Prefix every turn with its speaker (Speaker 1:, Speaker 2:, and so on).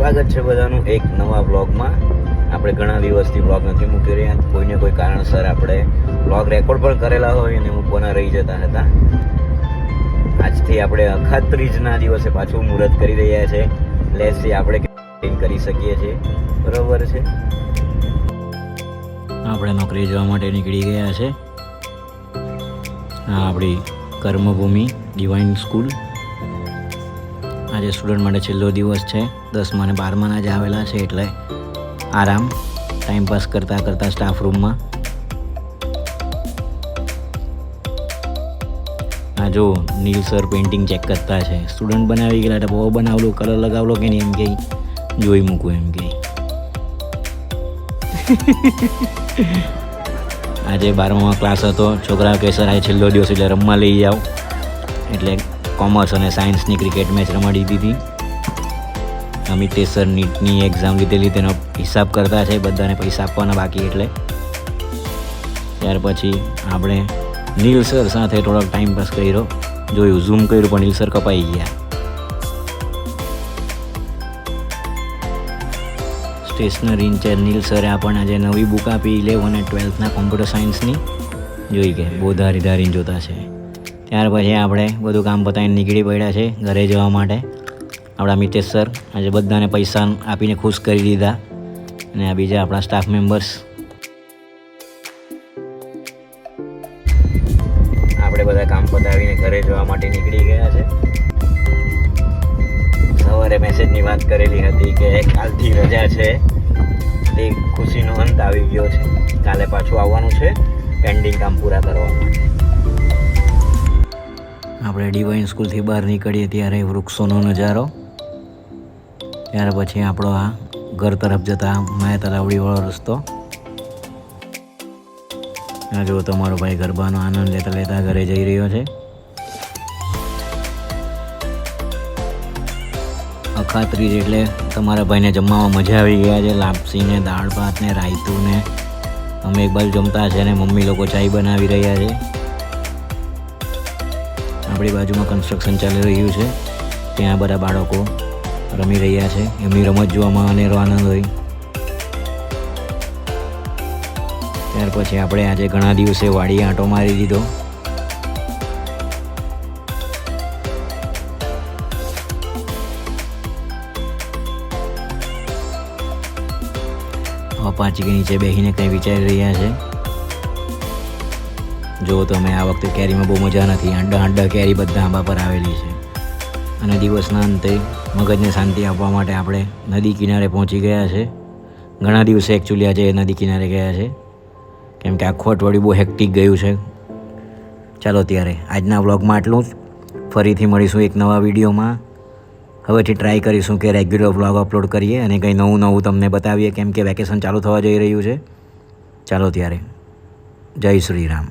Speaker 1: સ્વાગત છે બધાનું એક નવા બ્લોગમાં. આપણે ઘણા દિવસથી બ્લોગ નથી મૂકી રહ્યા. કોઈને કોઈ કારણસર આપણે બ્લોગ રેકોર્ડ પણ કરેલા હોય અને મૂકવાના રહી જતા હતા. આજથી આપણે અખાત ત્રીજના દિવસે પાછું મુહૂર્ત કરી રહ્યા છે. એટલે આપણે કરી શકીએ છીએ. બરોબર છે. આપણે નોકરી જવા માટે નીકળી ગયા છે. આ આપણી કર્મભૂમિ ડિવાઇન સ્કૂલ. આજે સ્ટુડન્ટ માટે છેલ્લો દિવસ છે. 10મા અને 12માના જ આવેલા છે એટલે આરામ ટાઈમપાસ કરતાં કરતાં સ્ટાફ રૂમમાં. આ જો નીલ સર પેઇન્ટિંગ ચેક કરતા છે. સ્ટુડન્ટ બનાવી ગયેલા એટલે બહુ બનાવલો, કલર લગાવલો કે નહીં એમ કે જોઈ મૂકું એમ કે. આજે 12મામાં ક્લાસ હતો. છોકરાઓ કે સર આજે છેલ્લો દિવસ એટલે રમવા લઈ જાઓ, એટલે કોમર્સ અને સાયન્સની ક્રિકેટ મેચ રમાડી દીધી. અમિતેશ સર નીટની એક્ઝામ લીધેલી તેનો હિસાબ કરતા છે. બધાને પૈસા આપવાના બાકી એટલે. ત્યાર પછી આપણે નીલ સર સાથે થોડોક ટાઈમ પાસ કર્યો. જોયું, ઝૂમ કર્યું પણ નીલ સર કપાઈ ગયા. સ્ટેશનરી ઇન્ચાર્જ નીલ સરે આપણને આજે નવી બુક આપી 11 અને 12ના કોમ્પ્યુટર સાયન્સની. જોઈ કે બહુ ધારી ધારીને જોતા છે. ત્યાર પછી આપણે બધું કામ પતાવીને નીકળી પડ્યા છે ઘરે જવા માટે. આપણા મિતેશ સર આજે બધાને પૈસા આપીને ખુશ કરી દીધા. અને આ બીજા આપણા સ્ટાફ મેમ્બર્સ. આપણે બધા કામ પતાવીને ઘરે જવા માટે નીકળી ગયા છે. સવારે મેસેજની વાત કરેલી હતી કે કાલથી રજા છે. તે ખુશીનો અંત આવી ગયો છે. કાલે પાછું આવવાનું છે પેન્ડિંગ કામ પૂરા કરવા માટે. આપણે ડિવાઇન સ્કૂલથી બહાર નીકળીએ ત્યારે વૃક્ષોનો નજારો. ત્યાર પછી આપણો આ ઘર તરફ જતા માયા તલાવડીવાળો રસ્તો. આ જો તમારો ભાઈ ગરબાનો આનંદ લેતા લેતા ઘરે જઈ રહ્યો છે. અખાત્રીજ એટલે તમારા ભાઈને જમવામાં મજા આવી ગયા છે. લાપસીને, દાળ ભાત ને રાયતું ને અમે એક બાજુ જમતા છે અને મમ્મી લોકો ચાય બનાવી રહ્યા છે. આપણી બાજુમાં કન્સ્ટ્રક્શન ચાલી રહ્યું છે. ત્યાં બધા બાળકો રમી રહ્યા છે. એમની રમત જોવામાં અનેરો આનંદ હોય. ત્યાર પછી આપણે આજે ઘણા દિવસે વાડીએ આંટો મારી દીધો. પાંચી કે નીચે બેસીને કંઈ વિચારી રહ્યા છે. જો તમે આ વખતે કેરીમાં બહુ મજા નથી. હાંડા કેરી બધા આંબા પર આવેલી છે. અને દિવસના અંતે મગજને શાંતિ આપવા માટે આપણે નદી કિનારે પહોંચી ગયા છે. ઘણા દિવસે એકચ્યુઅલી આજે નદી કિનારે ગયા છે કેમ કે આખું અઠવાડિયું બહુ હેક્ટિક ગયું છે. ચાલો ત્યારે આજના વ્લોગમાં આટલું જ. ફરીથી મળીશું એક નવા વિડીયોમાં. હવેથી ટ્રાય કરીશું કે રેગ્યુલર વ્લોગ અપલોડ કરીએ અને કંઈ નવું તમને બતાવીએ કેમ કે વેકેશન ચાલુ થવા જઈ રહ્યું છે. ચાલો ત્યારે, જય શ્રી રામ.